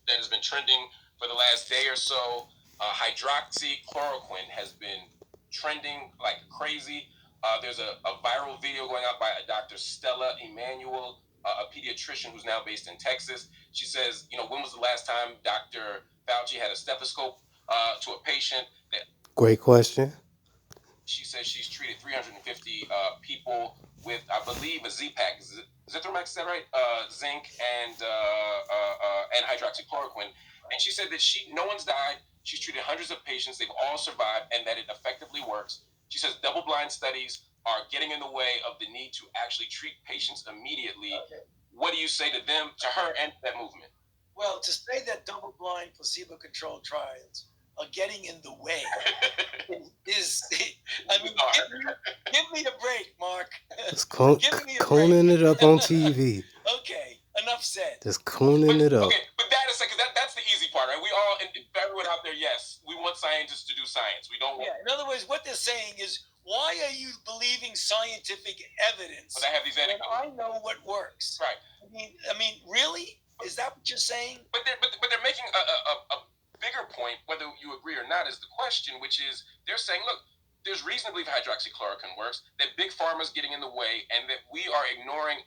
that has been trending for the last day or so. Hydroxychloroquine has been trending like crazy. There's a viral video going out by a Dr. Stella Emanuel, a pediatrician who's now based in Texas. She says, when was the last time Dr. Fauci had a stethoscope to a patient? Great question. She says she's treated 350 people with, I believe, a Z-Pack, Zithromax, is that right? Zinc and hydroxychloroquine. And she said that no one's died. She's treated hundreds of patients. They've all survived, and that it effectively works. She says double-blind studies are getting in the way of the need to actually treat patients immediately. Okay. What do you say to them, to her, and to that movement? Well, to say that double-blind, placebo-controlled trials are getting in the way is, I mean, give me a break, Mark. Just cooning it up on TV. Okay, enough said. Just cooning it up. Okay, but that's the easy part, right? We all, everyone out there, yes, we want scientists to do science. We don't want... Yeah, in other words, what they're saying is, why are you believing scientific evidence when I have these anecdotes? I know what works. Right. I mean, really? Is that what you're saying? But they're making a bigger point, whether you agree or not, is the question, which is they're saying, look, there's reason to believe hydroxychloroquine works, that big pharma's getting in the way, and that we are ignoring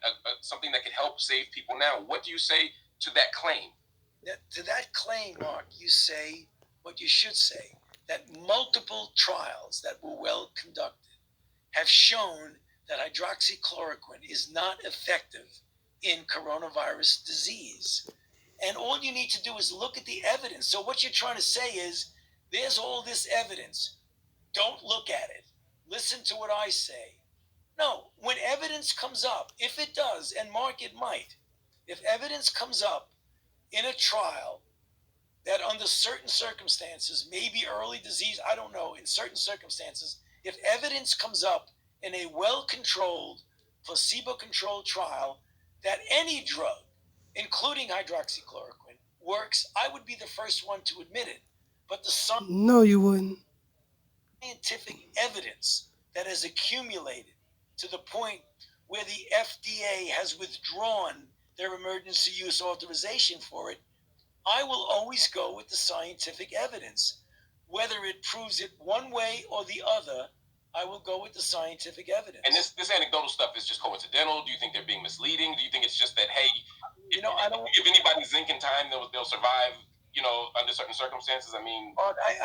something that could help save people now. What do you say to that claim? To that claim, Mark, you say what you should say, that multiple trials that were well conducted have shown that hydroxychloroquine is not effective in coronavirus disease. And all you need to do is look at the evidence. So what you're trying to say is, there's all this evidence. Don't look at it. Listen to what I say. No, when evidence comes up, if it does, and Mark, it might, if evidence comes up in a trial that under certain circumstances, maybe early disease, I don't know, in certain circumstances, if evidence comes up in a well-controlled, placebo-controlled trial that any drug, including hydroxychloroquine, works, I would be the first one to admit it. But no, you wouldn't. Scientific evidence that has accumulated to the point where the FDA has withdrawn their emergency use authorization for it, I will always go with the scientific evidence. Whether it proves it one way or the other, I will go with the scientific evidence. And this anecdotal stuff is just coincidental? Do you think they're being misleading? Do you think it's just that, hey, I don't give anybody zinc in time, they'll survive, under certain circumstances? I mean...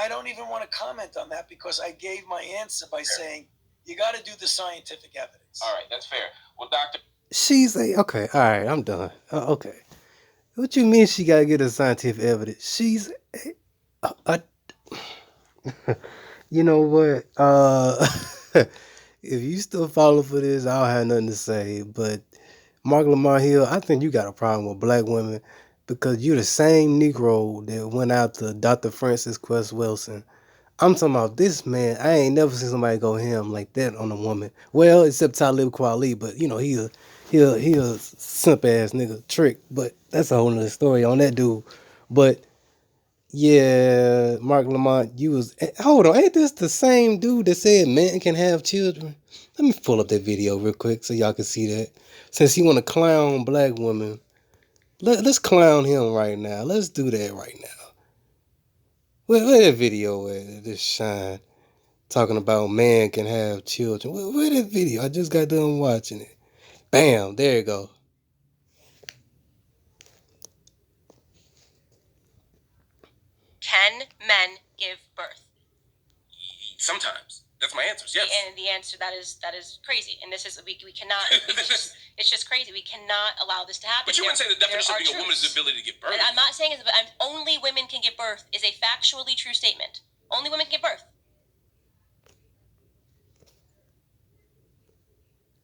I don't even want to comment on that, because I gave my answer by saying, you got to do the scientific evidence. All right, that's fair. Well, Doctor... Okay, all right, I'm done. Okay. What you mean she got to get the scientific evidence? You know what? If you still falling for this, I don't have nothing to say. But Mark Lamont Hill, I think you got a problem with black women, because you're the same Negro that went out to Dr. Francis Quest Wilson. I'm talking about this man. I ain't never seen somebody go ham like that on a woman. Well, except Talib Kweli, but he a simp ass nigga trick. But that's a whole nother story on that dude. But yeah, Mark Lamont, hold on, ain't this the same dude that said men can have children? Let me pull up that video real quick so y'all can see that. Since he want to clown black women, let's clown him right now. Let's do that right now. Where that video at? This shine talking about man can have children. Where that video? I just got done watching it. Bam, there you go. Can men give birth? Sometimes. That's my answer. Yes. And the answer that is crazy. And this is we cannot. It's just crazy. We cannot allow this to happen. But you wouldn't say the definition of being a woman is the ability to give birth. And I'm not saying it, but only women can give birth is a factually true statement. Only women can give birth.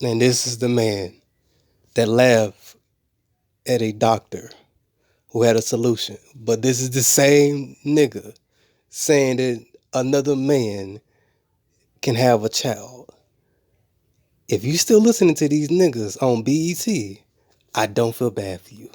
And this is the man that laughed at a doctor who had a solution. But this is the same nigga saying that another man can have a child. If you still listening to these niggas on BET, I don't feel bad for you.